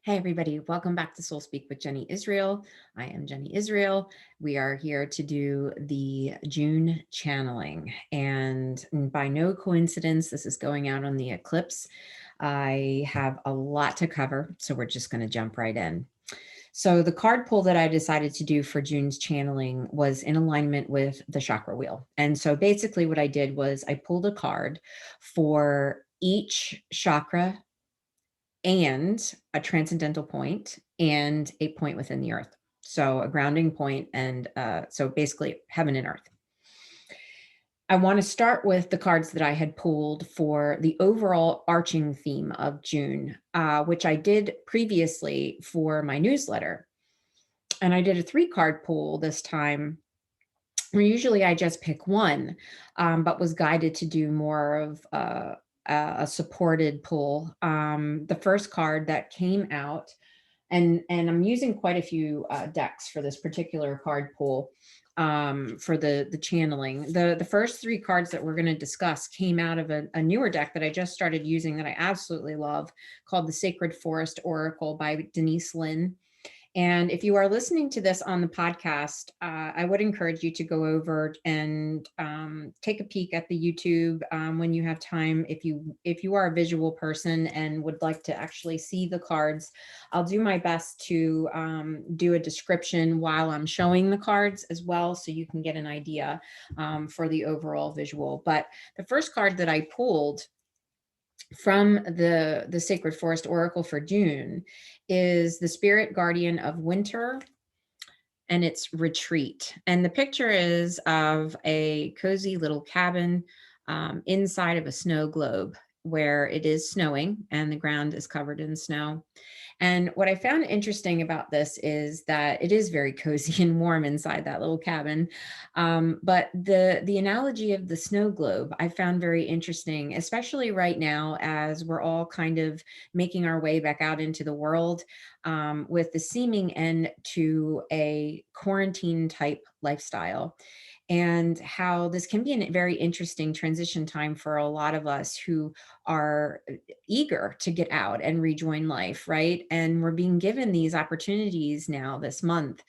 Hey, everybody. Welcome back to Soul Speak with Jenny Israel. I am Jenny Israel. We are here to do the June channeling. And by no coincidence, this is going out on the eclipse. I have a lot to cover, so we're just going to jump right in. So the card pull that I decided to do for June's channeling was in alignment with the chakra wheel. And so basically what I did was I pulled a card for each chakra and a transcendental point and a point within the earth. So a grounding point and so basically heaven and earth. I want to start with the cards that I had pulled for the overall arching theme of June, which I did previously for my newsletter. And I did a 3-card pull this time, where usually I just pick one, but was guided to do more of a supported pull. The first card that came out, and I'm using quite a few decks for this particular card pull for the channeling. The first 3 cards that we're going to discuss came out of a newer deck that I just started using that I absolutely love, called the Sacred Forest Oracle by Denise Lynn. And if you are listening to this on the podcast, I would encourage you to go over and take a peek at the YouTube when you have time. If you are a visual person and would like to actually see the cards, I'll do my best to do a description while I'm showing the cards as well, so you can get an idea for the overall visual. But the first card that I pulled from the Sacred Forest Oracle for June is the Spirit Guardian of Winter, and it's retreat. And the picture is of a cozy little cabin inside of a snow globe where it is snowing and the ground is covered in snow. And what I found interesting about this is that it is very cozy and warm inside that little cabin. But the analogy of the snow globe I found very interesting, especially right now as we're all kind of making our way back out into the world with the seeming end to a quarantine type lifestyle, and how this can be a very interesting transition time for a lot of us who are eager to get out and rejoin life, right? And we're being given these opportunities now this month.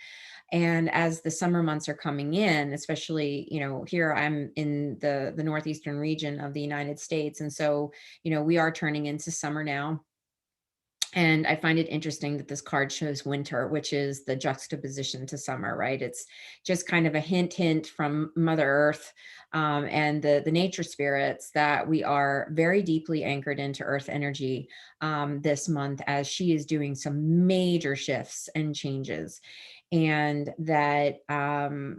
And as the summer months are coming in, especially, here I'm in the northeastern region of the United States. And so, we are turning into summer now. And I find it interesting that this card shows winter, which is the juxtaposition to summer, right? It's just kind of a hint from Mother Earth and the nature spirits that we are very deeply anchored into Earth energy this month, as she is doing some major shifts and changes. And that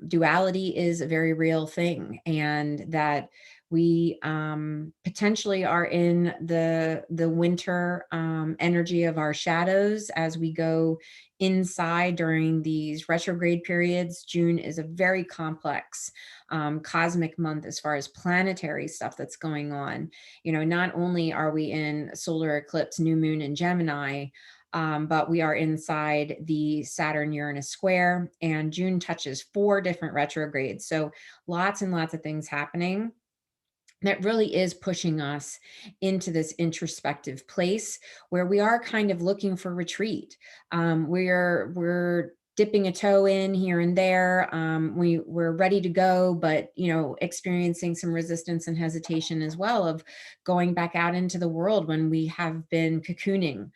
duality is a very real thing, and that we potentially are in the winter energy of our shadows as we go inside during these retrograde periods. June is a very complex cosmic month as far as planetary stuff that's going on. Not only are we in solar eclipse, new moon in Gemini, but we are inside the Saturn-Uranus square, and June touches 4 different retrogrades. So lots and lots of things happening that really is pushing us into this introspective place where we are kind of looking for retreat. We're dipping a toe in here and there. We're ready to go, but experiencing some resistance and hesitation as well of going back out into the world when we have been cocooning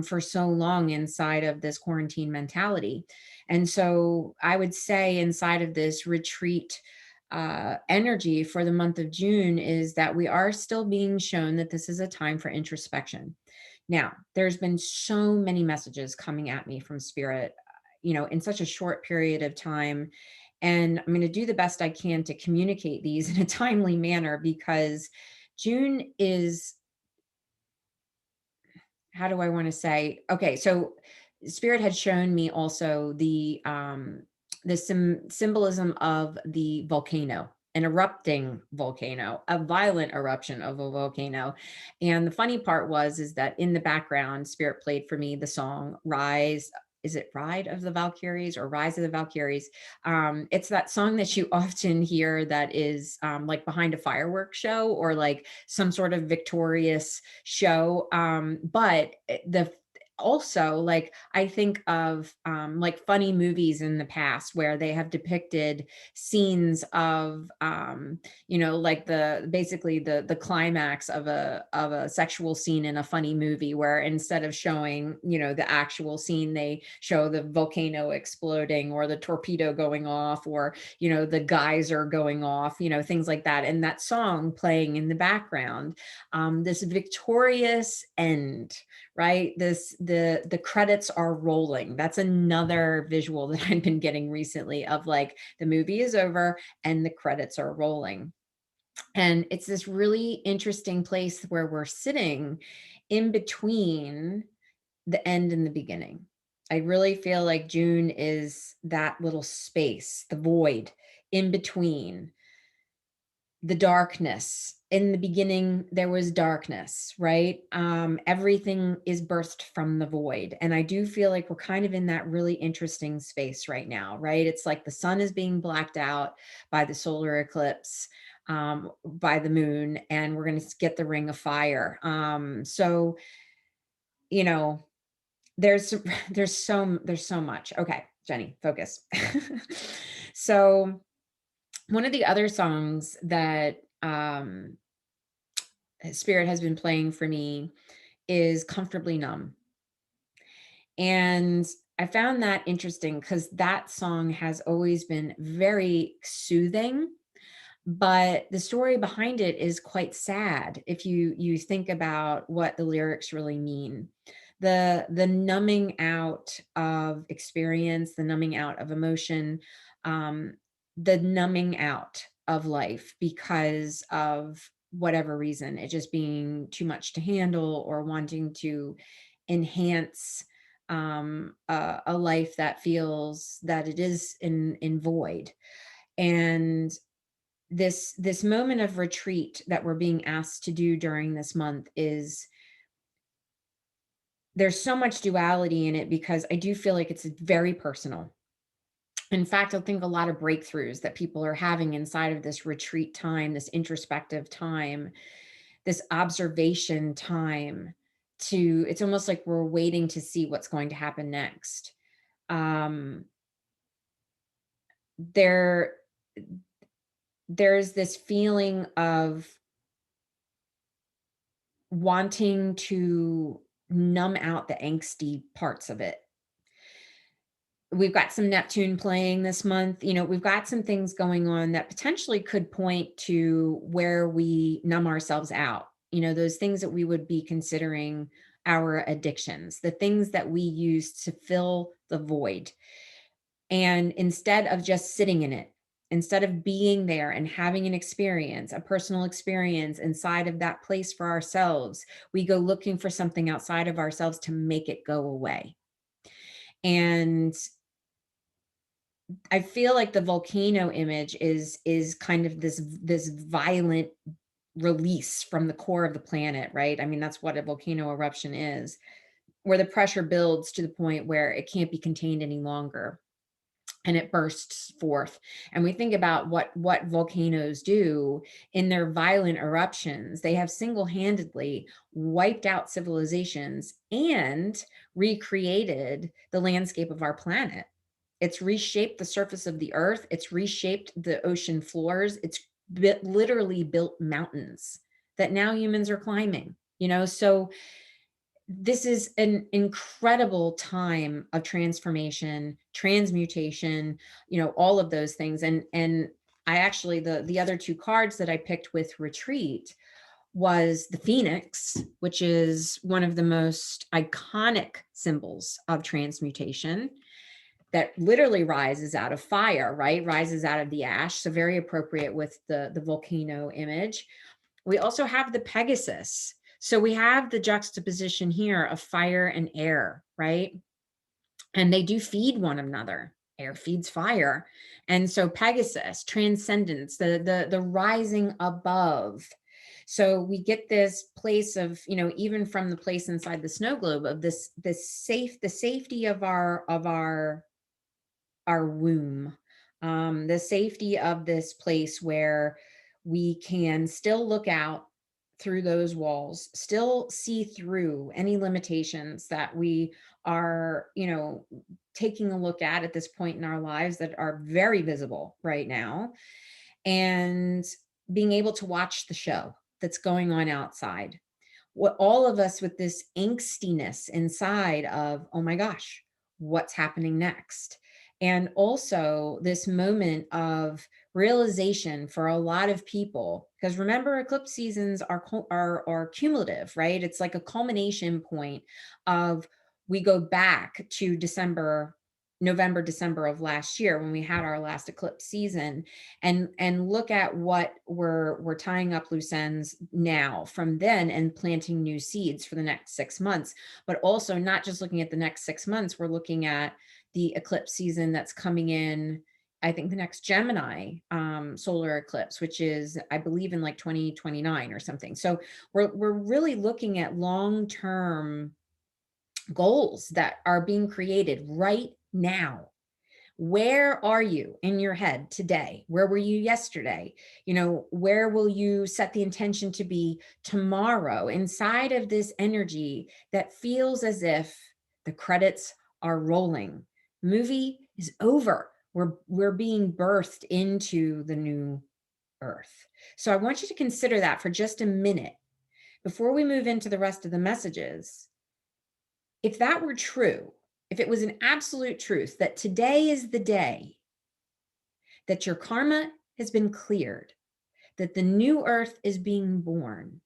for so long inside of this quarantine mentality. And so I would say inside of this retreat energy for the month of June is that we are still being shown that this is a time for introspection. Now, there's been so many messages coming at me from Spirit, in such a short period of time. And I'm going to do the best I can to communicate these in a timely manner, because June is, how do I want to say? Okay, so Spirit had shown me also the symbolism of the volcano, an erupting volcano, a violent eruption of a volcano. And the funny part is that in the background, Spirit played for me the song Rise is it Ride of the Valkyries or Rise of the Valkyries? It's that song that you often hear that is like behind a fireworks show or like some sort of victorious show. But the also, like, I think of like funny movies in the past where they have depicted scenes of like basically the climax of a sexual scene in a funny movie, where instead of showing the actual scene, they show the volcano exploding or the torpedo going off, or the geyser going off, things like that, and that song playing in the background, this victorious end, right? The credits are rolling. That's another visual that I've been getting recently, of like the movie is over and the credits are rolling. And it's this really interesting place where we're sitting in between the end and the beginning. I really feel like June is that little space, the void in between, the darkness. In the beginning there was darkness, right? Everything is birthed from the void, and I do feel like we're kind of in that really interesting space right now, right? It's like the sun is being blacked out by the solar eclipse, by the moon, and we're going to get the ring of fire. So you know there's there's so much. Okay, Jenny, focus. So one of the other songs that Spirit has been playing for me is Comfortably Numb. And I found that interesting because that song has always been very soothing, but the story behind it is quite sad if you think about what the lyrics really mean. The numbing out of experience, the numbing out of emotion, um, the numbing out of life because of whatever reason, it just being too much to handle, or wanting to enhance a life that feels that it is in void. And this moment of retreat that we're being asked to do during this month is, there's so much duality in it, because I do feel like it's very personal. In fact, I think a lot of breakthroughs that people are having inside of this retreat time, this introspective time, this observation time, it's almost like we're waiting to see what's going to happen next. Um, there there's this feeling of wanting to numb out the angsty parts of it. We've got some Neptune playing this month. We've got some things going on that potentially could point to where we numb ourselves out. Those things that we would be considering our addictions, the things that we use to fill the void. And instead of just sitting in it, instead of being there and having an experience, a personal experience inside of that place for ourselves, we go looking for something outside of ourselves to make it go away. And I feel like the volcano image is kind of this violent release from the core of the planet, right? I mean, that's what a volcano eruption is, where the pressure builds to the point where it can't be contained any longer, and it bursts forth. And we think about what volcanoes do in their violent eruptions. They have single-handedly wiped out civilizations and recreated the landscape of our planet. It's reshaped the surface of the earth. It's reshaped the ocean floors. It's literally built mountains that now humans are climbing, so this is an incredible time of transformation, transmutation, all of those things. And I actually, the other two cards that I picked with retreat was the Phoenix, which is one of the most iconic symbols of transmutation, that literally rises out of fire, right? Rises out of the ash. So very appropriate with the volcano image. We also have the Pegasus. So we have the juxtaposition here of fire and air, right? And they do feed one another. Air feeds fire. And so Pegasus, transcendence, the rising above. So we get this place of, even from the place inside the snow globe of the safety of our womb, the safety of this place where we can still look out through those walls, still see through any limitations that we are, taking a look at this point in our lives that are very visible right now, and being able to watch the show that's going on outside. What all of us with this angstiness inside of, oh my gosh, what's happening next? And also this moment of realization for a lot of people, because remember, eclipse seasons are cumulative, right? It's like a culmination point of, we go back to November, December of last year when we had our last eclipse season, and look at what we're tying up loose ends now from then and planting new seeds for the next 6 months. But also not just looking at the next 6 months, we're looking at the eclipse season that's coming in, I think the next Gemini solar eclipse, which is, I believe, in like 2029 or something. So we're really looking at long-term goals that are being created right now. Where are you in your head today? Where were you yesterday? Where will you set the intention to be tomorrow, inside of this energy that feels as if the credits are rolling? Movie is over. We're being birthed into the new earth. So I want you to consider that for just a minute before we move into the rest of the messages. If that were true, if it was an absolute truth that today is the day that your karma has been cleared, that the new earth is being born,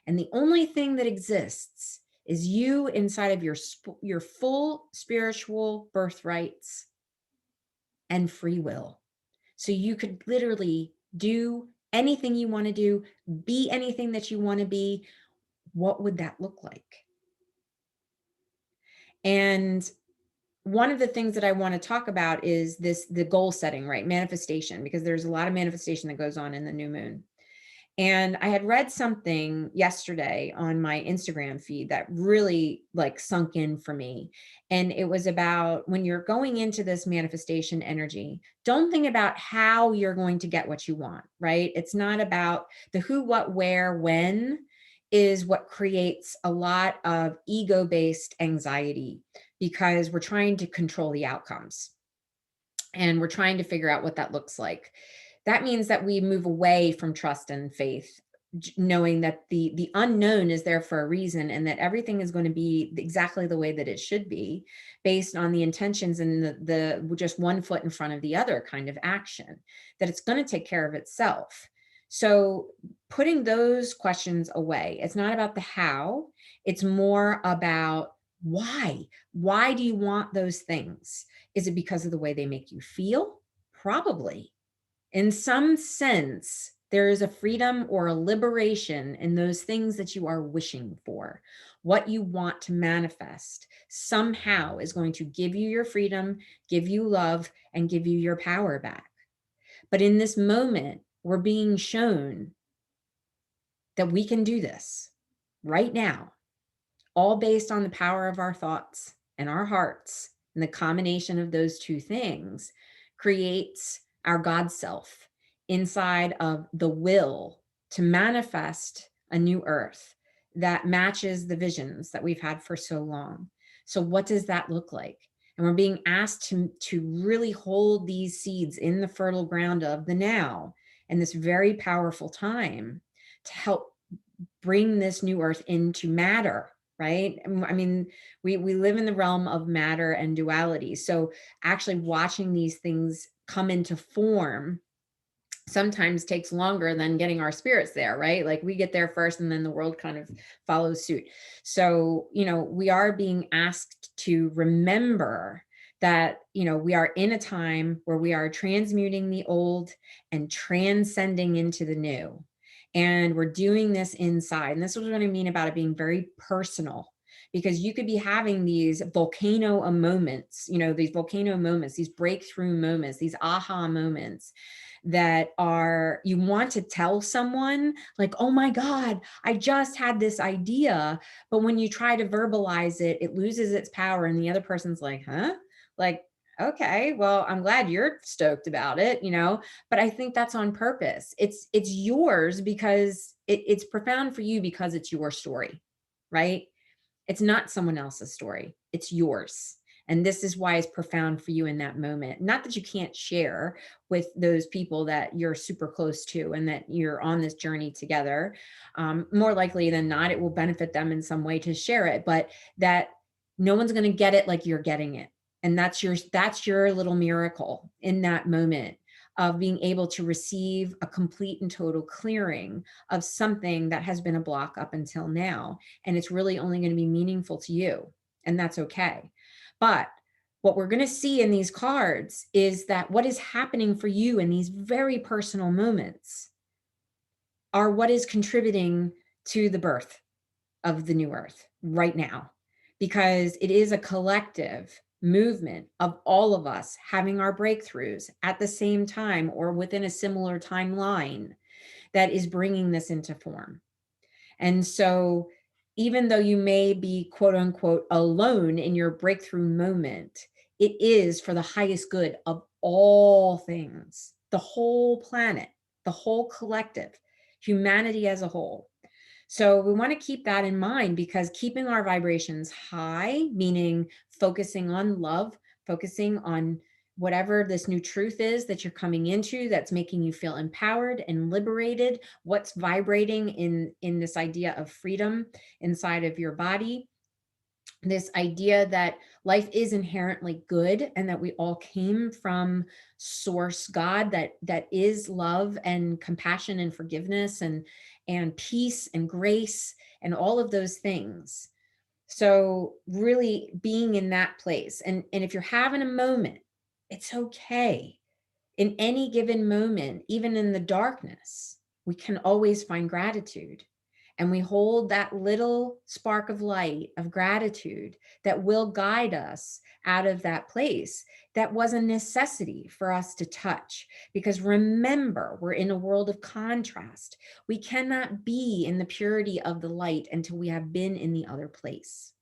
and the only thing that exists is you inside of your full spiritual birthrights and free will. So you could literally do anything you want to do, be anything that you want to be. What would that look like? And one of the things that I want to talk about is the goal setting, right? Manifestation, because there's a lot of manifestation that goes on in the new moon. And I had read something yesterday on my Instagram feed that really like sunk in for me. And it was about, when you're going into this manifestation energy, don't think about how you're going to get what you want, right? It's not about the who, what, where, when is what creates a lot of ego-based anxiety, because we're trying to control the outcomes and we're trying to figure out what that looks like. That means that we move away from trust and faith, knowing that the unknown is there for a reason, and that everything is going to be exactly the way that it should be, based on the intentions and the just one foot in front of the other kind of action, that it's going to take care of itself. So putting those questions away, it's not about the how, it's more about why. Why do you want those things? Is it because of the way they make you feel? Probably. In some sense, there is a freedom or a liberation in those things that you are wishing for. What you want to manifest somehow is going to give you your freedom, give you love, and give you your power back. But in this moment, we're being shown that we can do this right now, all based on the power of our thoughts and our hearts. And the combination of those two things creates our God self inside of the will to manifest a new earth that matches the visions that we've had for so long. So what does that look like? And we're being asked to really hold these seeds in the fertile ground of the now, and this very powerful time, to help bring this new earth into matter, right? I mean, we live in the realm of matter and duality. So actually watching these things come into form sometimes takes longer than getting our spirits there, right? Like we get there first and then the world kind of follows suit. So, we are being asked to remember that, we are in a time where we are transmuting the old and transcending into the new. And we're doing this inside. And this is what I mean about it being very personal, because you could be having these volcano moments, these volcano moments, these breakthrough moments, these aha moments that are, you want to tell someone like, oh my God, I just had this idea. But when you try to verbalize it, it loses its power. And the other person's like, huh? Like, okay, well, I'm glad you're stoked about it, but I think that's on purpose. It's yours because it's profound for you because it's your story, right? It's not someone else's story. It's yours. And this is why it's profound for you in that moment. Not that you can't share with those people that you're super close to and that you're on this journey together. More likely than not, it will benefit them in some way to share it, but that no one's going to get it like you're getting it. And that's your little miracle in that moment of being able to receive a complete and total clearing of something that has been a block up until now. And it's really only going to be meaningful to you. And that's okay. But what we're going to see in these cards is that what is happening for you in these very personal moments are what is contributing to the birth of the new earth right now, because it is a collective movement of all of us having our breakthroughs at the same time or within a similar timeline that is bringing this into form. And so even though you may be quote unquote alone in your breakthrough moment, it is for the highest good of all things, the whole planet, the whole collective, humanity as a whole. So we want to keep that in mind, because keeping our vibrations high, meaning focusing on love, focusing on whatever this new truth is that you're coming into that's making you feel empowered and liberated, what's vibrating in this idea of freedom inside of your body, this idea that life is inherently good and that we all came from source God, that is love and compassion and forgiveness and peace and grace and all of those things. So really being in that place, and if you're having a moment, it's okay. In any given moment, even in the darkness, we can always find gratitude. And we hold that little spark of light of gratitude that will guide us out of that place that was a necessity for us to touch. Because remember, we're in a world of contrast. We cannot be in the purity of the light until we have been in the other place.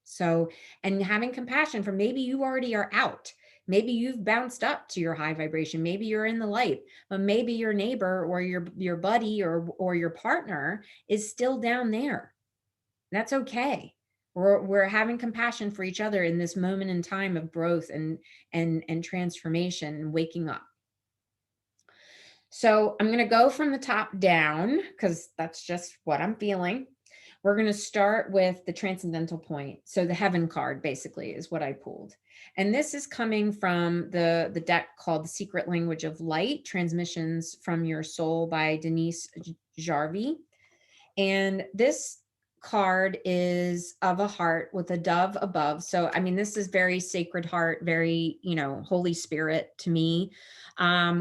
So, and having compassion for, maybe you already are out. Maybe you've bounced up to your high vibration. Maybe you're in the light, but maybe your neighbor or your buddy or your partner is still down there. That's okay. We're having compassion for each other in this moment in time of growth and transformation and waking up. So I'm going to go from the top down because that's just what I'm feeling. We're going to start with the transcendental point. So the heaven card basically is what I pulled. And this is coming from the deck called The Secret Language of Light, Transmissions from Your Soul by Denise Jarvie. And this card is of a heart with a dove above. So, I mean, this is very Sacred Heart, very, Holy Spirit to me,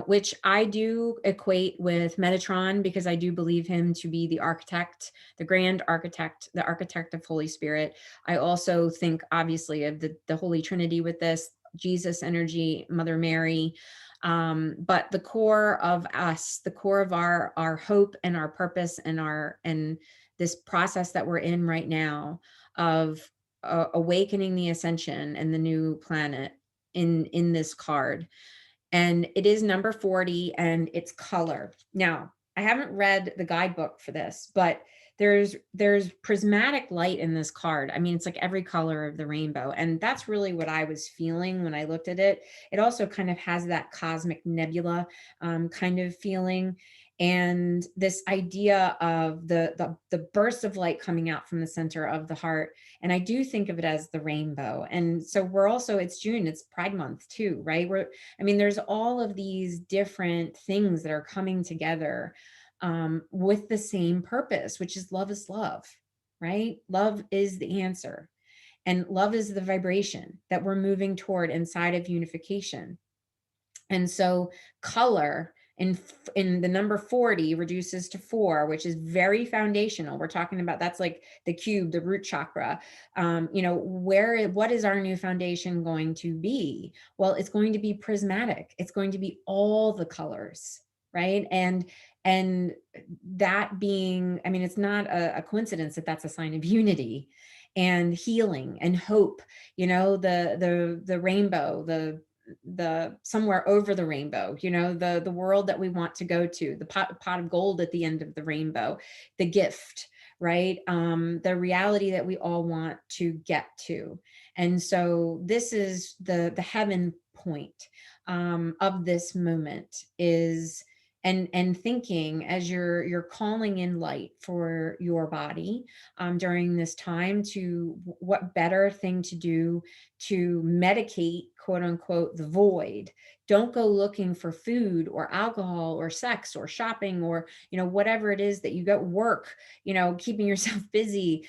which I do equate with Metatron, because I do believe him to be the architect, the grand architect, the architect of Holy Spirit. I also think, obviously, of the Holy Trinity with this, Jesus energy, Mother Mary. But the core of us, the core of our hope and our purpose and this process that we're in right now of awakening the ascension and the new planet in this card. And it is number 40 and it's color. Now, I haven't read the guidebook for this, but there's prismatic light in this card. I mean, it's like every color of the rainbow. And that's really what I was feeling when I looked at it. It also kind of has that cosmic nebula kind of feeling. And this idea of the burst of light coming out from the center of the heart. And I do think of it as the rainbow. And so it's June, it's Pride Month too, right? There's all of these different things that are coming together with the same purpose, which is love is love, right? Love is the answer. And love is the vibration that we're moving toward inside of unification. And so color in the number 40 reduces to 4, which is very foundational. We're talking about, that's like the cube, the root chakra. What is our new foundation going to be? Well, it's going to be prismatic. It's going to be all the colors. right? And that being, I mean, it's not a coincidence that that's a sign of unity and healing and hope. You know, the rainbow, the somewhere over the rainbow, you know, the world that we want to go to, the pot of gold at the end of the rainbow, the gift, right? The reality that we all want to get to. And so this is the heaven point of this moment is, and thinking as you're calling in light for your body during this time, to what better thing to do to medicate, quote unquote, the void. Don't go looking for food or alcohol or sex or shopping or, you know, whatever it is that you go work, you know, keeping yourself busy.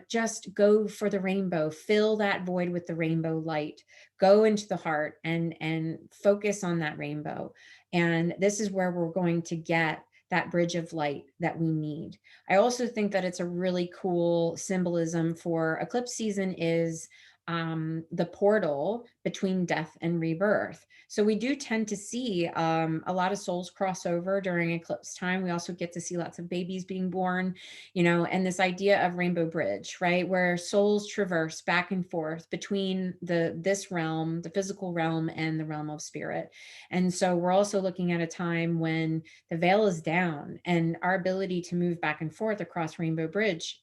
Just go for the rainbow, fill that void with the rainbow light, go into the heart and focus on that rainbow. And this is where we're going to get that bridge of light that we need. I also think that it's a really cool symbolism for eclipse season is the portal between death and rebirth. So we do tend to see a lot of souls cross over during eclipse time. We also get to see lots of babies being born, you know, and this idea of rainbow bridge, right, where souls traverse back and forth between this realm, the physical realm, and the realm of spirit. And so we're also looking at a time when the veil is down and our ability to move back and forth across rainbow bridge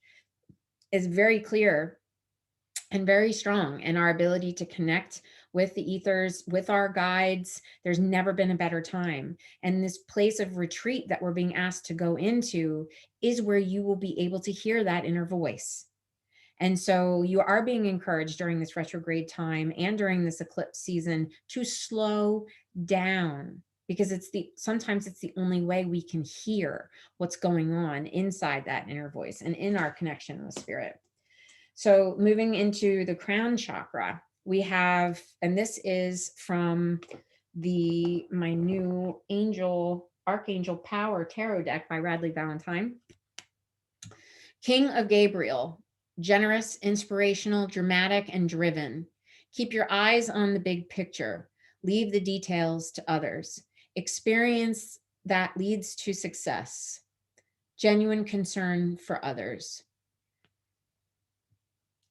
is very clear and very strong, and our ability to connect with the ethers, with our guides. There's never been a better time. And this place of retreat that we're being asked to go into is where you will be able to hear that inner voice. And so you are being encouraged during this retrograde time and during this eclipse season to slow down, because sometimes it's the only way we can hear what's going on inside that inner voice and in our connection with spirit. So moving into the crown chakra, we have, and this is from my new Archangel Power Tarot deck by Radley Valentine. King of Gabriel, generous, inspirational, dramatic, and driven. Keep your eyes on the big picture. Leave the details to others. Experience that leads to success. Genuine concern for others.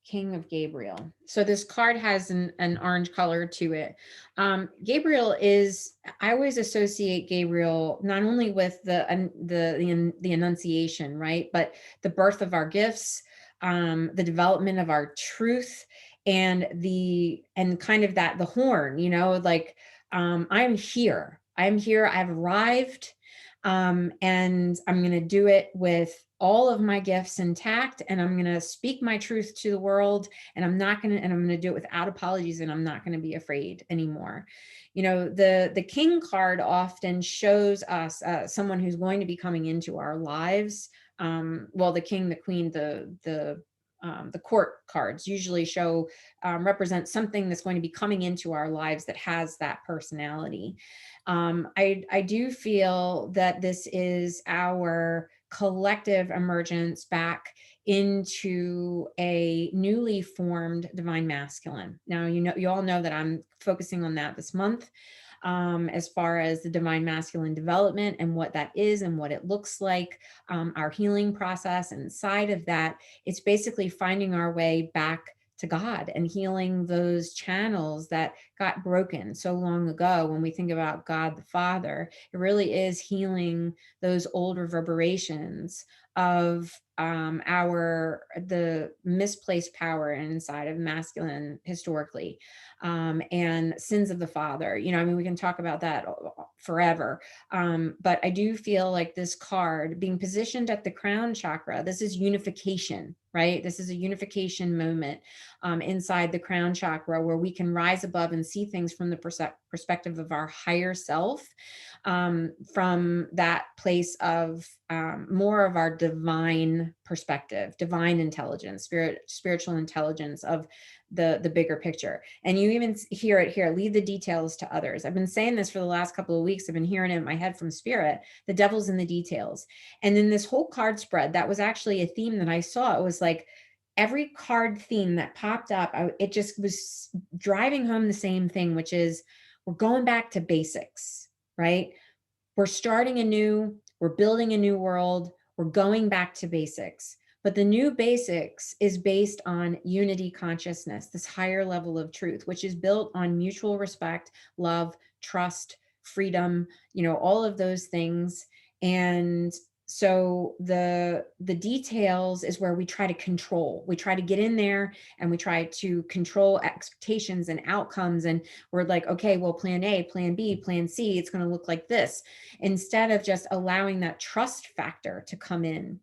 King of Gabriel. So this card has an orange color to it. Gabriel is, I always associate Gabriel not only with the Annunciation, right, but the birth of our gifts, the development of our truth, and kind of the horn, you know, like I'm here, I've arrived, and I'm going to do it with all of my gifts intact, and I'm going to speak my truth to the world, and I'm going to do it without apologies, and I'm not going to be afraid anymore. You know, the king card often shows us someone who's going to be coming into our lives. Well, the king, the queen, the court cards usually show represent something that's going to be coming into our lives that has that personality. I do feel that this is our collective emergence back into a newly formed divine masculine. Now, you all know that I'm focusing on that this month, as far as the divine masculine development and what that is and what it looks like, our healing process. And inside of that, it's basically finding our way back to God and healing those channels that got broken so long ago. When we think about God the Father, it really is healing those old reverberations of the misplaced power inside of masculine historically, and sins of the father. You know, I mean, we can talk about that forever. But I do feel like this card being positioned at the crown chakra, this is unification, right? This is a unification moment inside the crown chakra, where we can rise above and see things from the perspective of our higher self, from that place of more of our divine perspective, divine intelligence, spiritual intelligence of the bigger picture. And you even hear it here: leave the details to others. I've been saying this for the last couple of weeks. I've been hearing it in my head from spirit: the devil's in the details. And then this whole card spread, that was actually a theme that I saw. It was like every card theme that popped up, it just was driving home the same thing, which is we're going back to basics, right? We're starting anew, we're building a new world, we're going back to basics. But the new basics is based on unity consciousness, this higher level of truth, which is built on mutual respect, love, trust, freedom, all of those things. And so the details is where we try to control. We try to get in there and we try to control expectations and outcomes. And we're like, okay, well, plan A, plan B, plan C, it's going to look like this, instead of just allowing that trust factor to come in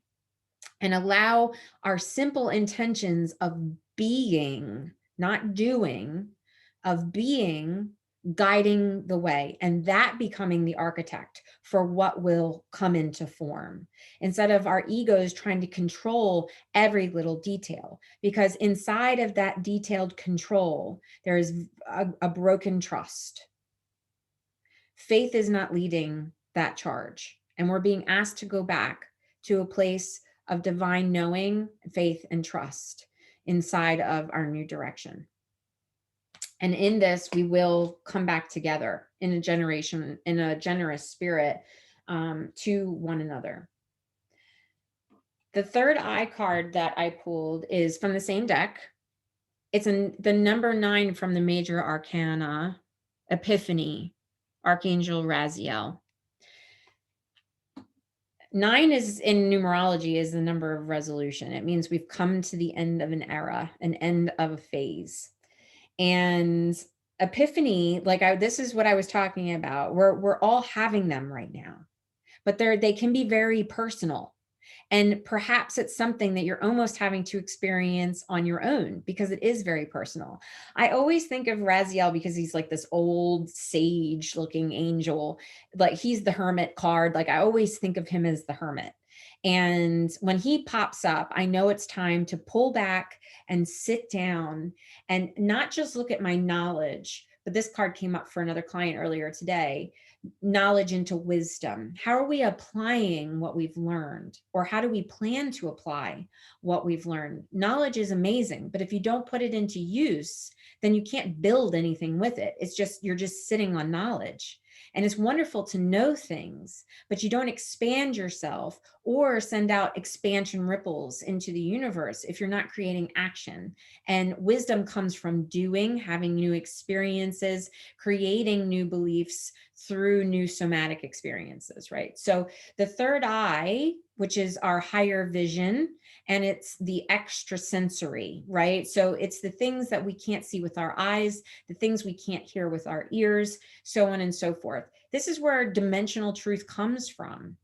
and allow our simple intentions of being, not doing, of being, guiding the way, and that becoming the architect for what will come into form, instead of our egos trying to control every little detail. Because inside of that detailed control, there is a broken trust. Faith is not leading that charge, and we're being asked to go back to a place of divine knowing, faith, and trust inside of our new direction. And in this, we will come back together in a generous spirit to one another. The third eye card that I pulled is from the same deck. It's the number 9 from the major arcana, Epiphany, Archangel Raziel. 9 is in numerology is the number of resolution. It means we've come to the end of an era, an end of a phase. And epiphany, this is what I was talking about. We're all having them right now, but they can be very personal. And perhaps it's something that you're almost having to experience on your own because it is very personal. I always think of Raziel because he's like this old sage looking angel. Like he's the hermit card. Like I always think of him as the hermit. And when he pops up, I know it's time to pull back and sit down and not just look at my knowledge, but this card came up for another client earlier today. Knowledge into wisdom. How are we applying what we've learned? Or how do we plan to apply what we've learned? Knowledge is amazing, but if you don't put it into use, then you can't build anything with it. You're just sitting on knowledge. And it's wonderful to know things, but you don't expand yourself or send out expansion ripples into the universe if you're not creating action. And wisdom comes from doing, having new experiences, creating new beliefs through new somatic experiences, right? So the third eye, which is our higher vision, and it's the extrasensory, right? So it's the things that we can't see with our eyes, the things we can't hear with our ears, so on and so forth. This is where dimensional truth comes from.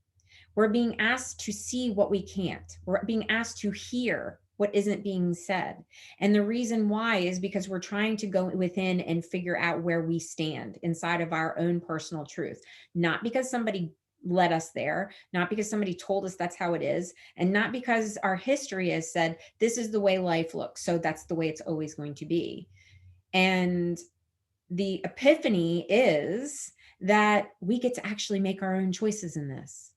We're being asked to see what we can't. We're being asked to hear what isn't being said. And the reason why is because we're trying to go within and figure out where we stand inside of our own personal truth, not because somebody led us there, not because somebody told us that's how it is, and not because our history has said, this is the way life looks, so that's the way it's always going to be. And the epiphany is that we get to actually make our own choices in this,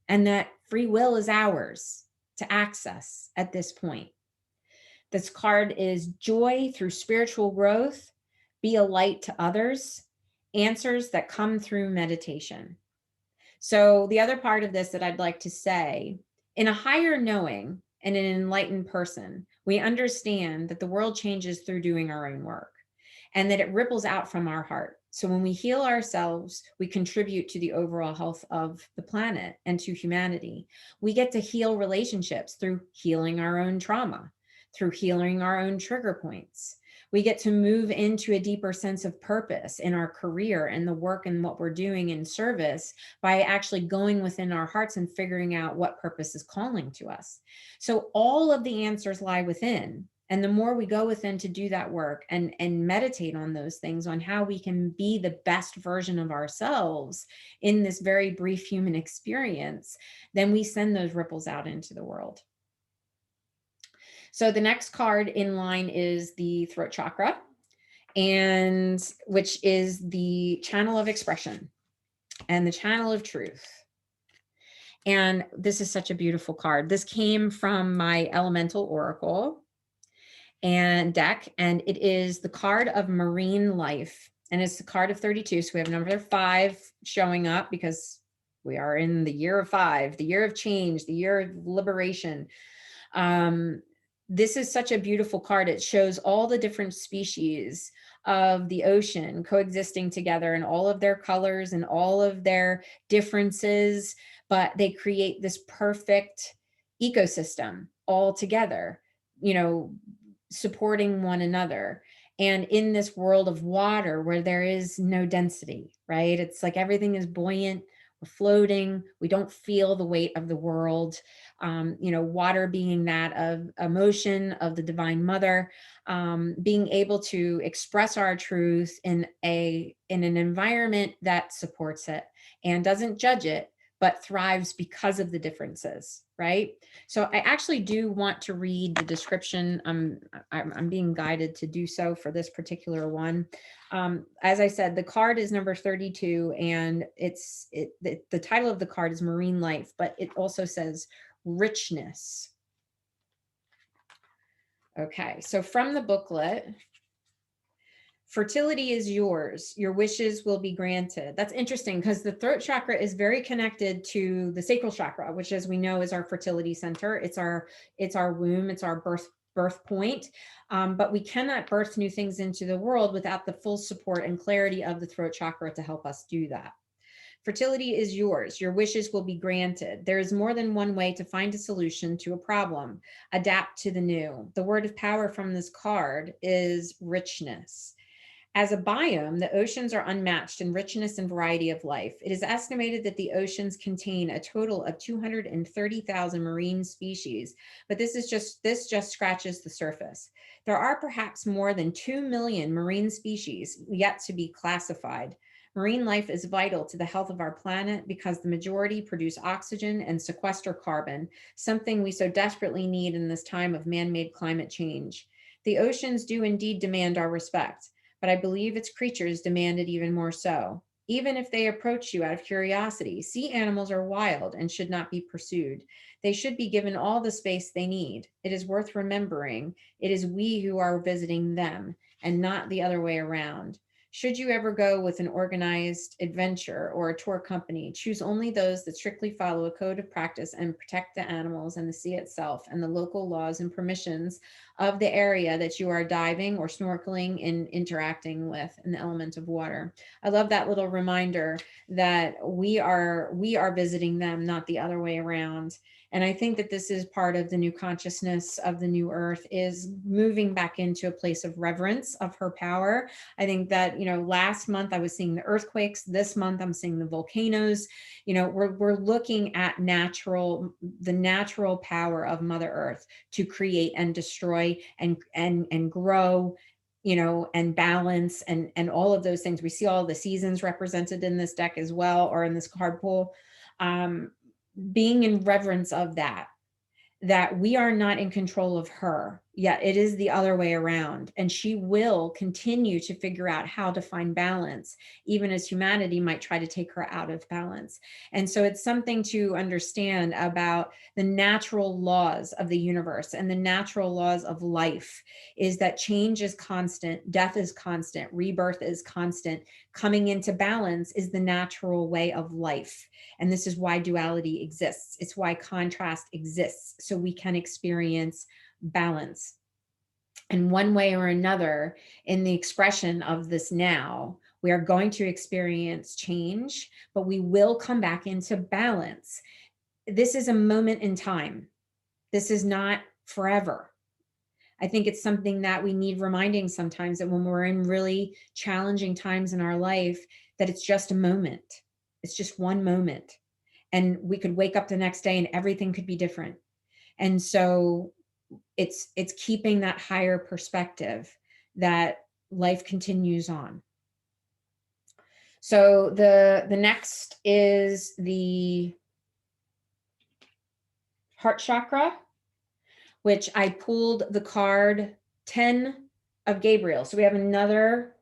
and that free will is ours to access at this point. This card is joy through spiritual growth, be a light to others, answers that come through meditation. So the other part of this that I'd like to say, in a higher knowing and an enlightened person, we understand that the world changes through doing our own work and that it ripples out from our heart. So when we heal ourselves, we contribute to the overall health of the planet and to humanity. We get to heal relationships through healing our own trauma, through healing our own trigger points. We get to move into a deeper sense of purpose in our career and the work and what we're doing in service by actually going within our hearts and figuring out what purpose is calling to us. So all of the answers lie within. And the more we go within to do that work and meditate on those things, on how we can be the best version of ourselves in this very brief human experience, then we send those ripples out into the world. So the next card in line is the throat chakra, and which is the channel of expression and the channel of truth. And this is such a beautiful card. This came from my elemental oracle and deck, and it is the card of marine life, and it's the card of 32. So we have number 5 showing up because We are in the year of 5, the year of change, the year of liberation. This is such a beautiful card. It shows all the different species of the ocean coexisting together and all of their colors and all of their differences, but they create this perfect ecosystem all together, you know, supporting one another. And in this world of water where there is no density, right? It's like everything is buoyant, we're floating, we don't feel the weight of the world. You know, water being that of emotion of the Divine Mother, being able to express our truth in an environment that supports it and doesn't judge it, but thrives because of the differences, right? So I actually do want to read the description. I'm being guided to do so for this particular one. As I said, the card is number 32, and the title of the card is Marine Life, but it also says richness. Okay, so from the booklet, fertility is yours. Your wishes will be granted. That's interesting because the throat chakra is very connected to the sacral chakra, which, as we know, is our fertility center. It's our womb. It's our birth point. But we cannot birth new things into the world without the full support and clarity of the throat chakra to help us do that. Fertility is yours. Your wishes will be granted. There is more than one way to find a solution to a problem. Adapt to the new. The word of power from this card is richness. As a biome, the oceans are unmatched in richness and variety of life. It is estimated that the oceans contain a total of 230,000 marine species, but this just scratches the surface. There are perhaps more than 2 million marine species yet to be classified. Marine life is vital to the health of our planet because the majority produce oxygen and sequester carbon, something we so desperately need in this time of man-made climate change. The oceans do indeed demand our respect, but I believe its creatures demand it even more so. Even if they approach you out of curiosity, sea animals are wild and should not be pursued. They should be given all the space they need. It is worth remembering it is we who are visiting them and not the other way around. Should you ever go with an organized adventure or a tour company, choose only those that strictly follow a code of practice and protect the animals and the sea itself and the local laws and permissions of the area that you are diving or snorkeling and interacting with in the element of water. I love that little reminder that we are visiting them, not the other way around. And I think that this is part of the new consciousness of the new earth, is moving back into a place of reverence of her power. I think that, you know, last month I was seeing the earthquakes. This month I'm seeing the volcanoes. You know, we're looking at the natural power of Mother Earth to create and destroy and grow, you know, and balance and all of those things. We see all the seasons represented in this deck as well, or in this card pool. Being in reverence of that we are not in control of her, yet it is the other way around. And she will continue to figure out how to find balance, even as humanity might try to take her out of balance. And so it's something to understand about the natural laws of the universe and the natural laws of life, is that change is constant, death is constant, rebirth is constant. Coming into balance is the natural way of life. And this is why duality exists. It's why contrast exists, so we can experience balance. And one way or another, in the expression of this now, we are going to experience change, but we will come back into balance. This is a moment in time. This is not forever. I think it's something that we need reminding sometimes, that when we're in really challenging times in our life, that it's just a moment. It's just one moment. And we could wake up the next day and everything could be different. And so it's keeping that higher perspective that life continues on. So the next is the heart chakra, which I pulled the card 10 of Gabriel. So we have another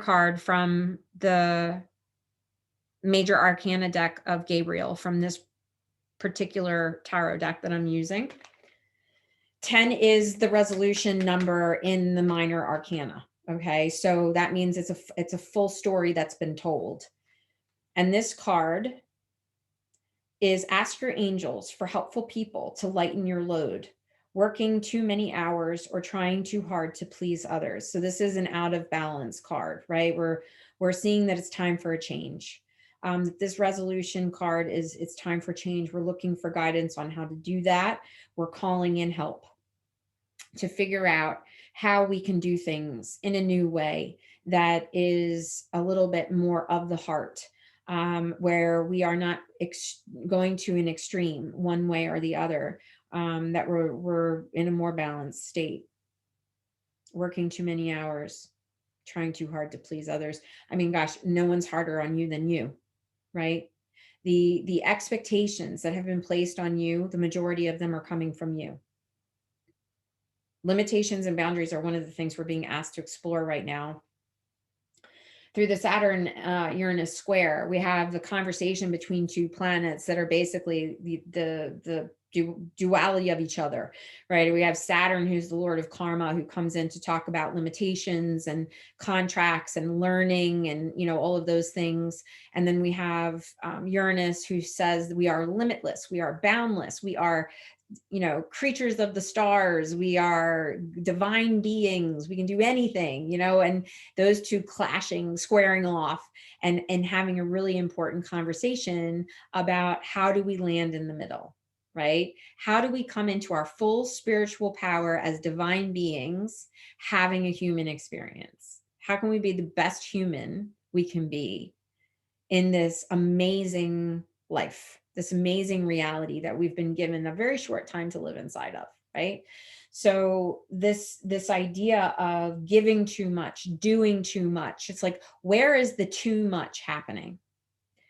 card from the major arcana deck of Gabriel, from this particular tarot deck that I'm using. 10 is the resolution number in the minor arcana. Okay, so that means it's a full story that's been told. And this card is ask your angels for helpful people to lighten your load, working too many hours or trying too hard to please others. So this is an out of balance card, right? We're seeing that it's time for a change. This resolution card is it's time for change. We're looking for guidance on how to do that. We're calling in help to figure out how we can do things in a new way that is a little bit more of the heart, where we are not going to an extreme one way or the other, that we're in a more balanced state. Working too many hours, trying too hard to please others. I mean, gosh, no one's harder on you than you, right? The expectations that have been placed on you, the majority of them are coming from you. Limitations and boundaries are one of the things we're being asked to explore right now. Through the Saturn Uranus square, we have the conversation between two planets that are basically the duality of each other, right? We have Saturn, who's the Lord of Karma, who comes in to talk about limitations and contracts and learning and, you know, all of those things. And then we have Uranus, who says we are limitless, we are boundless, we are, you know, creatures of the stars, we are divine beings, we can do anything, you know. And those two clashing, squaring off, and having a really important conversation about how do we land in the middle, right? How do we come into our full spiritual power as divine beings having a human experience? How can we be the best human we can be in this amazing life, this amazing reality that we've been given a very short time to live inside of, right? So this idea of giving too much, doing too much, it's like, where is the too much happening?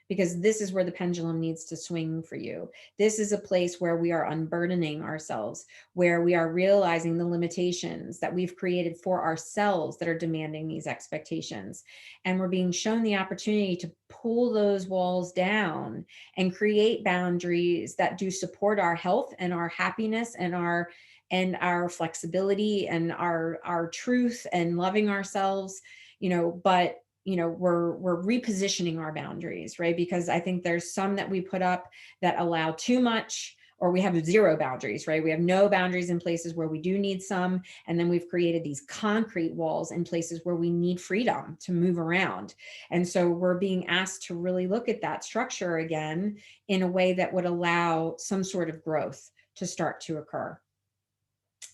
Because this is where the pendulum needs to swing for you. This is a place where we are unburdening ourselves, where we are realizing the limitations that we've created for ourselves that are demanding these expectations. And we're being shown the opportunity to pull those walls down and create boundaries that do support our health and our happiness and our flexibility and our truth and loving ourselves, you know. But you know, we're repositioning our boundaries, right? Because I think there's some that we put up that allow too much, or we have zero boundaries, right? We have no boundaries in places where we do need some. And then we've created these concrete walls in places where we need freedom to move around. And so we're being asked to really look at that structure again in a way that would allow some sort of growth to start to occur.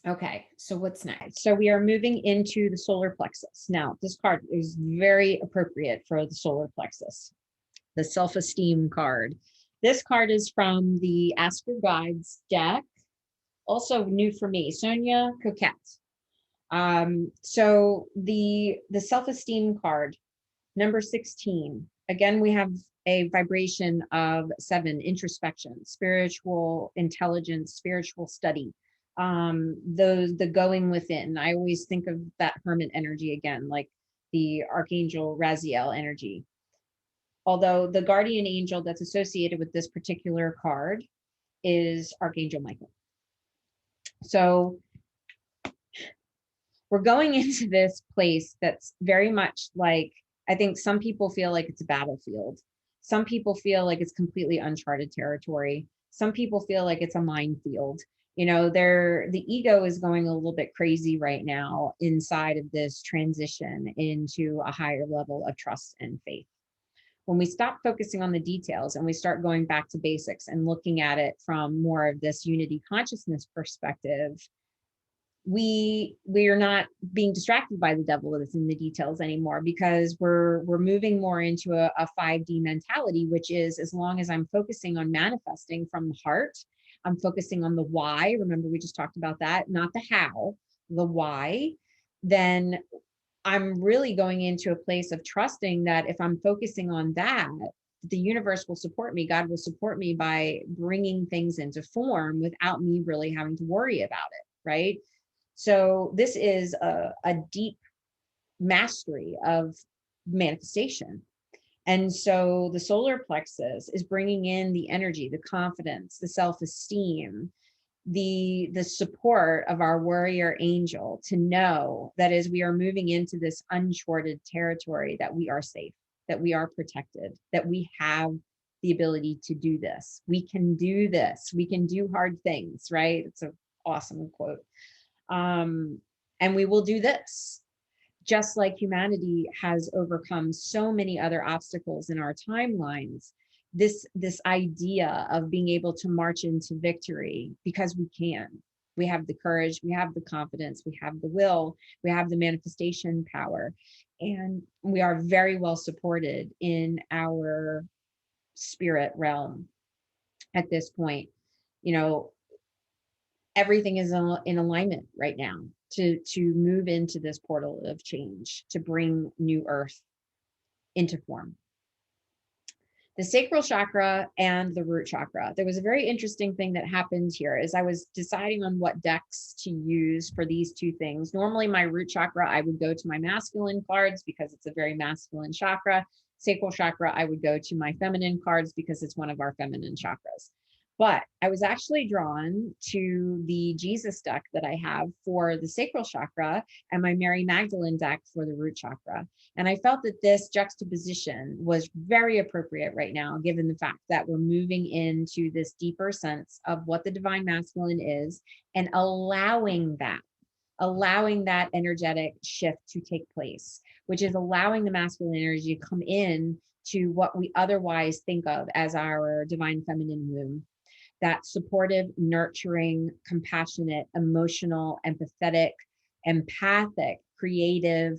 Okay, so what's next? So we are moving into the solar plexus. Now, this card is very appropriate for the solar plexus, the self-esteem card. This card is from the Ask Your Guides deck, also new for me, Sonia Coquette. So the self-esteem card, number 16. Again, we have a vibration of 7, introspection, spiritual intelligence, spiritual study. The going within. I always think of that hermit energy again, like the Archangel Raziel energy. Although the guardian angel that's associated with this particular card is Archangel Michael. So we're going into this place that's very much like, I think some people feel like it's a battlefield. Some people feel like it's completely uncharted territory. Some people feel like it's a minefield. You know, the ego is going a little bit crazy right now inside of this transition into a higher level of trust and faith. When we stop focusing on the details and we start going back to basics and looking at it from more of this unity consciousness perspective, we are not being distracted by the devil that's in the details anymore, because we're moving more into a 5D mentality, which is, as long as I'm focusing on manifesting from the heart, I'm focusing on the why. Remember, we just talked about that, not the how, the why. Then I'm really going into a place of trusting that if I'm focusing on that, the universe will support me. God will support me by bringing things into form without me really having to worry about it, right? So this is a deep mastery of manifestation. And so the solar plexus is bringing in the energy, the confidence, the self-esteem, the support of our warrior angel to know that as we are moving into this uncharted territory, that we are safe, that we are protected, that we have the ability to do this. We can do this. We can do hard things, right? It's an awesome quote. And we will do this. Just like humanity has overcome so many other obstacles in our timelines, this idea of being able to march into victory, because we can. We have the courage, we have the confidence, we have the will, we have the manifestation power, and we are very well supported in our spirit realm at this point. You know, everything is in alignment right now to move into this portal of change, to bring new earth into form. The sacral chakra and the root chakra. There was a very interesting thing that happened here as I was deciding on what decks to use for these two things. Normally my root chakra, I would go to my masculine cards because it's a very masculine chakra. Sacral chakra, I would go to my feminine cards because it's one of our feminine chakras. But I was actually drawn to the Jesus deck that I have for the sacral chakra and my Mary Magdalene deck for the root chakra. And I felt that this juxtaposition was very appropriate right now, given the fact that we're moving into this deeper sense of what the divine masculine is and allowing that energetic shift to take place, which is allowing the masculine energy to come in to what we otherwise think of as our divine feminine womb. That supportive, nurturing, compassionate, emotional, empathetic, empathic, creative,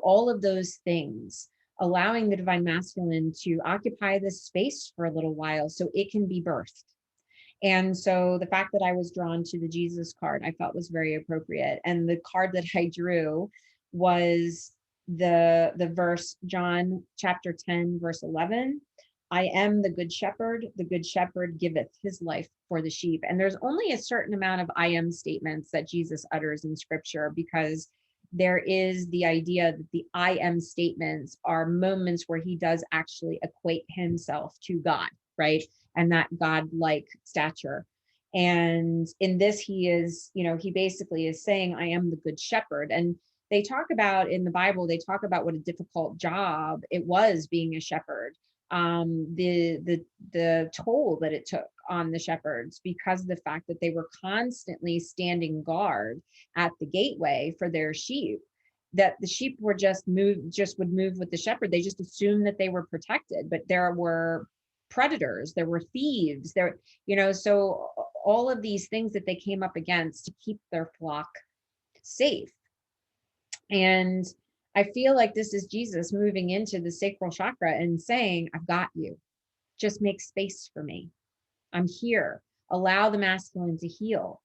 all of those things, allowing the divine masculine to occupy this space for a little while so it can be birthed. And so the fact that I was drawn to the Jesus card, I felt was very appropriate. And the card that I drew was the verse, John chapter 10, verse 11. I am the good shepherd giveth his life for the sheep. And there's only a certain amount of I am statements that Jesus utters in scripture, because there is the idea that the I am statements are moments where he does actually equate himself to God, right? And that God-like stature. And in this, he is, he basically is saying, I am the good shepherd. And they talk about in the Bible, they talk about what a difficult job it was being a shepherd. The toll that it took on the shepherds, because of the fact that they were constantly standing guard at the gateway for their sheep, that the sheep were just would move with the shepherd. They just assumed that they were protected, but there were predators, there were thieves, so all of these things that they came up against to keep their flock safe. And I feel like this is Jesus moving into the sacral chakra and saying, I've got you. Just make space for me. I'm here. Allow the masculine to heal.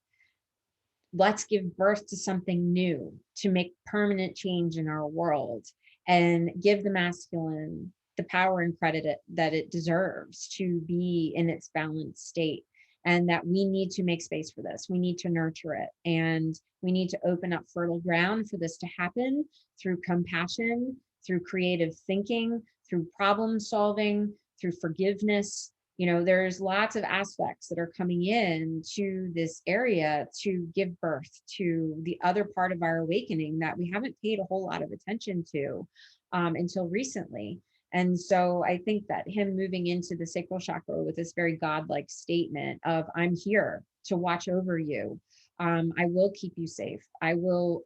Let's give birth to something new, to make permanent change in our world, and give the masculine the power and credit that it deserves to be in its balanced state. And that we need to make space for this. We need to nurture it. And we need to open up fertile ground for this to happen through compassion, through creative thinking, through problem solving, through forgiveness. There's lots of aspects that are coming in to this area to give birth to the other part of our awakening that we haven't paid a whole lot of attention to until recently. And so I think that him moving into the sacral chakra with this very godlike statement of, I'm here to watch over you. I will keep you safe. I will,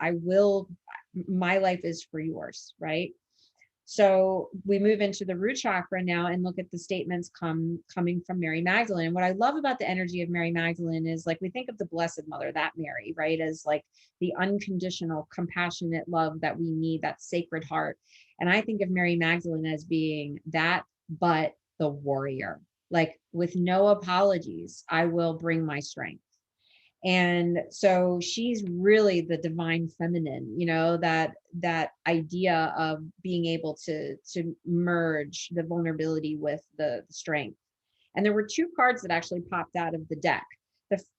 my life is for yours, right? So we move into the root chakra now and look at the statements coming from Mary Magdalene. And what I love about the energy of Mary Magdalene is, like, we think of the Blessed Mother, that Mary, right, as like the unconditional, compassionate love that we need, that sacred heart. And I think of Mary Magdalene as being that, but the warrior, like, with no apologies, I will bring my strength. And so she's really the divine feminine, that idea of being able to merge the vulnerability with the strength. And there were two cards that actually popped out of the deck.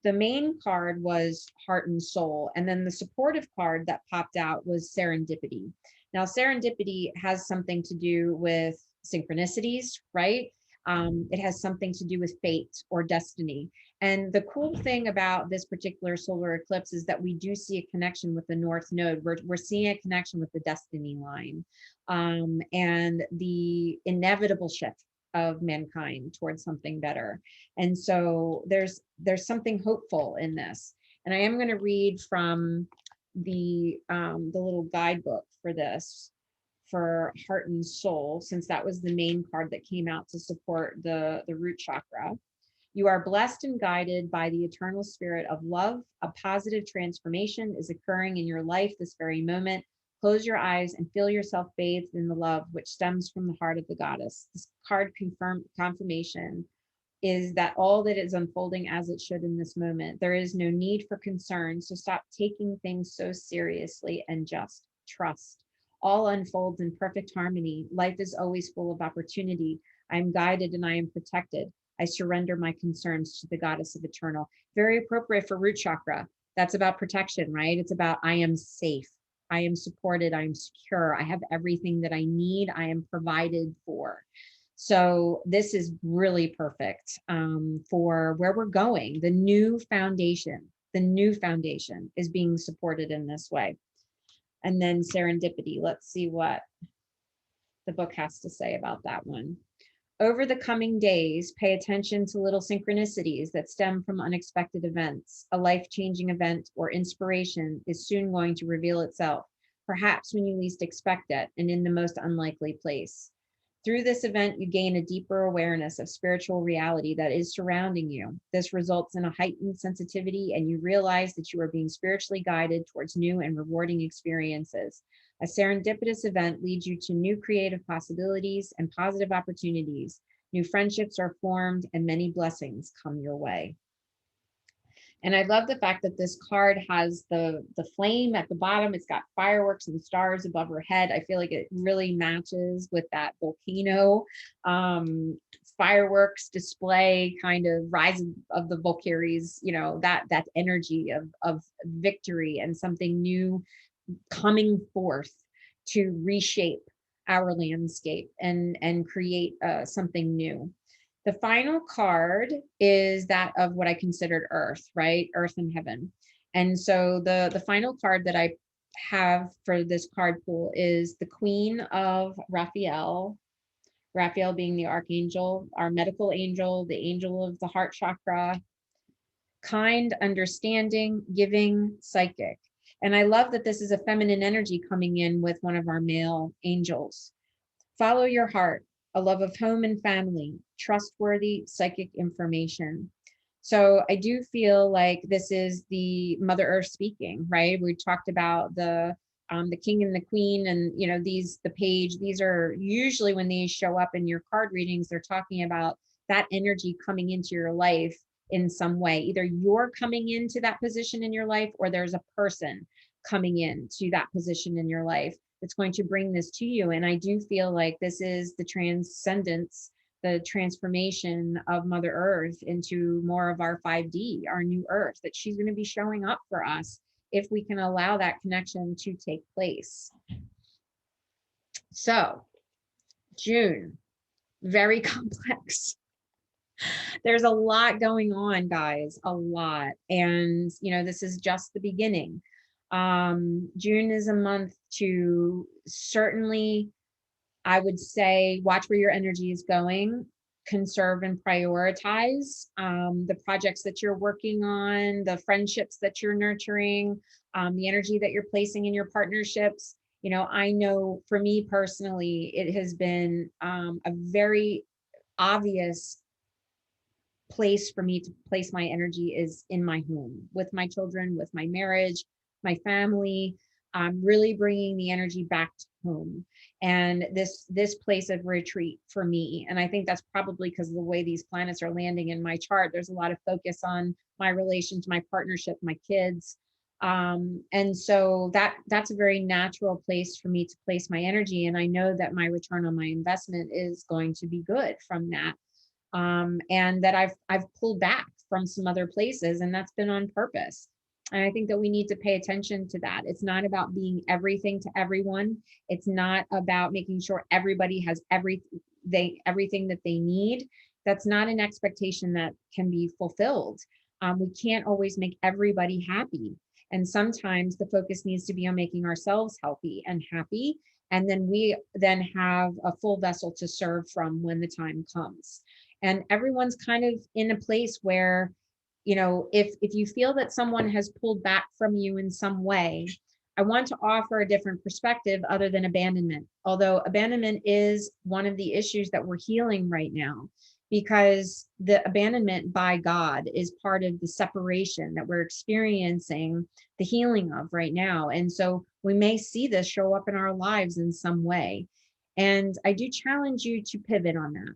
The main card was Heart and Soul. And then the supportive card that popped out was Serendipity. Now, serendipity has something to do with synchronicities, right? It has something to do with fate or destiny. And the cool thing about this particular solar eclipse is that we do see a connection with the North Node. We're seeing a connection with the destiny line and the inevitable shift of mankind towards something better. And so there's something hopeful in this. And I am going to read from the little guidebook for this, for heart and soul, since that was the main card that came out to support the root chakra. You are blessed and guided by the eternal spirit of love. A positive transformation is occurring in your life this very moment. Close your eyes and feel yourself bathed in the love which stems from the heart of the goddess. This card confirmation is that all that is unfolding as it should in this moment. There is no need for concern, so stop taking things so seriously and just trust. All unfolds in perfect harmony. Life is always full of opportunity. I am guided and I am protected. I surrender my concerns to the goddess of eternal. Very appropriate for root chakra. That's about protection, right? It's about I am safe. I am supported. I am secure. I have everything that I need. I am provided for. So this is really perfect for where we're going. The new foundation is being supported in this way. And then serendipity. Let's see what the book has to say about that one. Over the coming days, pay attention to little synchronicities that stem from unexpected events. A life-changing event or inspiration is soon going to reveal itself, perhaps when you least expect it and in the most unlikely place. Through this event, you gain a deeper awareness of spiritual reality that is surrounding you. This results in a heightened sensitivity, and you realize that you are being spiritually guided towards new and rewarding experiences. A serendipitous event leads you to new creative possibilities and positive opportunities. New friendships are formed, and many blessings come your way. And I love the fact that this card has the flame at the bottom. It's got fireworks and stars above her head. I feel like it really matches with that volcano fireworks display, kind of rise of the Valkyries, you know, that energy of victory and something new coming forth to reshape our landscape and create something new. The final card is that of what I considered earth, right? Earth and heaven. And so the final card that I have for this card pool is the Queen of Raphael. Raphael being the archangel, our medical angel, the angel of the heart chakra, kind, understanding, giving, psychic. And I love that this is a feminine energy coming in with one of our male angels. Follow your heart, a love of home and family, trustworthy psychic information. So I do feel like this is the Mother Earth speaking, right? We talked about the king and the queen, and you know, the page, these are usually when these show up in your card readings, they're talking about that energy coming into your life in some way. Either you're coming into that position in your life, or there's a person coming into that position in your life that's going to bring this to you. And I do feel like this is the transcendence, the transformation of Mother Earth into more of our 5D, our new Earth, that she's going to be showing up for us if we can allow that connection to take place. So June, very complex. There's a lot going on, guys, a lot. And, you know, this is just the beginning. June is a month to certainly, I would say, watch where your energy is going, conserve and prioritize the projects that you're working on, the friendships that you're nurturing, the energy that you're placing in your partnerships. You know, I know for me personally, it has been a very obvious place for me to place my energy is in my home, with my children, with my marriage, my family. I'm really bringing the energy back to home, and this place of retreat for me. And I think that's probably because of the way these planets are landing in my chart. There's a lot of focus on my relation to my partnership, my kids. And so that's a very natural place for me to place my energy. And I know that my return on my investment is going to be good from that. And that I've pulled back from some other places, and that's been on purpose. And I think that we need to pay attention to that. It's not about being everything to everyone. It's not about making sure everybody has everything that they need. That's not an expectation that can be fulfilled. We can't always make everybody happy. And sometimes the focus needs to be on making ourselves healthy and happy, And then we then have a full vessel to serve from when the time comes. And everyone's kind of in a place where, you know, if you feel that someone has pulled back from you in some way, I want to offer a different perspective other than abandonment. Although abandonment is one of the issues that we're healing right now, because the abandonment by God is part of the separation that we're experiencing the healing of right now. And so we may see this show up in our lives in some way. And I do challenge you to pivot on that,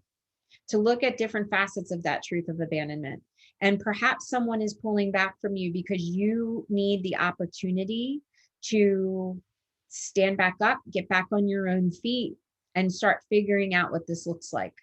to look at different facets of that truth of abandonment. And perhaps someone is pulling back from you because you need the opportunity to stand back up, get back on your own feet, and start figuring out what this looks like.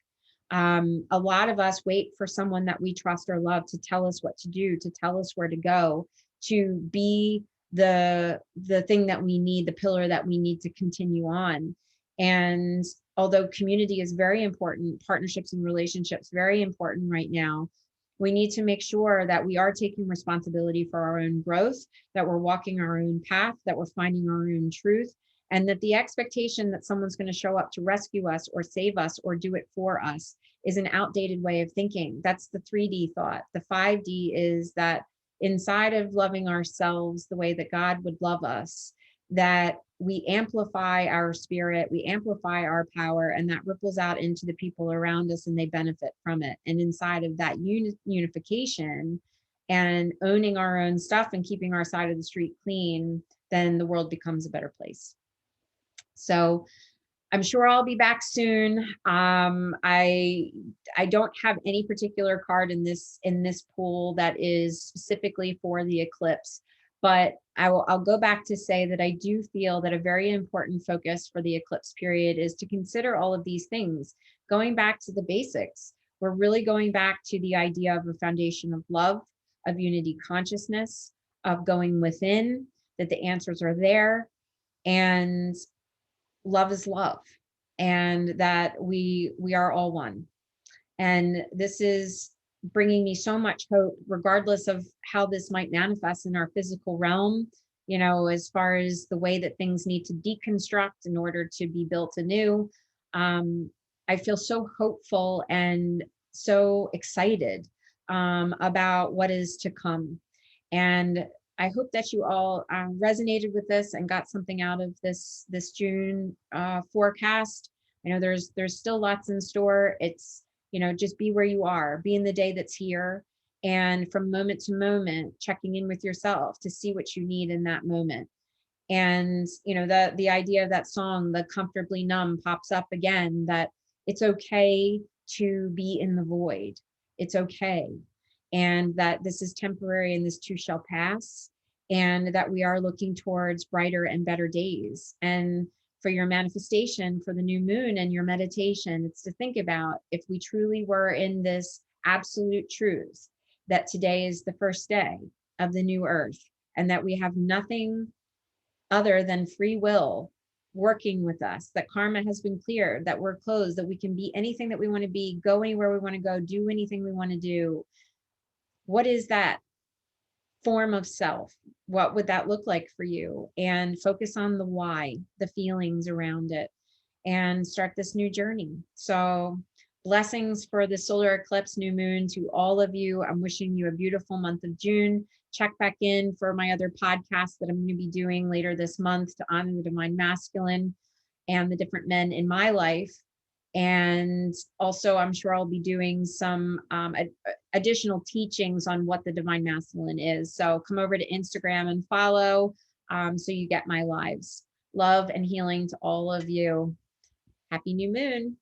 A lot of us wait for someone that we trust or love to tell us what to do, to tell us where to go, to be the thing that we need, the pillar that we need to continue on. And although community is very important, partnerships and relationships very important right now, we need to make sure that we are taking responsibility for our own growth, that we're walking our own path, that we're finding our own truth, and that the expectation that someone's going to show up to rescue us or save us or do it for us is an outdated way of thinking. That's the 3D thought. The 5D is that inside of loving ourselves the way that God would love us, that we amplify our spirit, we amplify our power, and that ripples out into the people around us and they benefit from it. And inside of that unification and owning our own stuff and keeping our side of the street clean, then the world becomes a better place. So I'm sure I'll be back soon. I don't have any particular card in this pool that is specifically for the eclipse, but I'll go back to say that I do feel that a very important focus for the eclipse period is to consider all of these things, going back to the basics. We're really going back to the idea of a foundation of love, of unity consciousness, of going within, that the answers are there, and love is love, and that we are all one. And this is bringing me so much hope, regardless of how this might manifest in our physical realm, you know, as far as the way that things need to deconstruct in order to be built anew. I feel so hopeful and so excited about what is to come. And I hope that you all resonated with this and got something out of this June forecast. I know there's still lots in store. It's, you know, just be where you are, be in the day that's here, and from moment to moment, checking in with yourself to see what you need in that moment. And, you know, the idea of that song, the Comfortably Numb, pops up again, that it's okay to be in the void. It's okay. And that this is temporary and this too shall pass. And that we are looking towards brighter and better days. And for your manifestation for the new moon and your meditation, it's to think about, if we truly were in this absolute truth, that today is the first day of the new earth, and that we have nothing other than free will working with us, that karma has been cleared, that we're closed, that we can be anything that we want to be, go anywhere we want to go, do anything we want to do. What is that form of self? What would that look like for you? And focus on the why, the feelings around it, and start this new journey. So blessings for the solar eclipse new moon to all of you. I'm wishing you a beautiful month of June. Check back in for my other podcast that I'm going to be doing later this month to honor the divine masculine and the different men in my life. And also, I'm sure I'll be doing some additional teachings on what the divine masculine is. So come over to Instagram and follow so you get my lives. Love and healing to all of you. Happy new moon.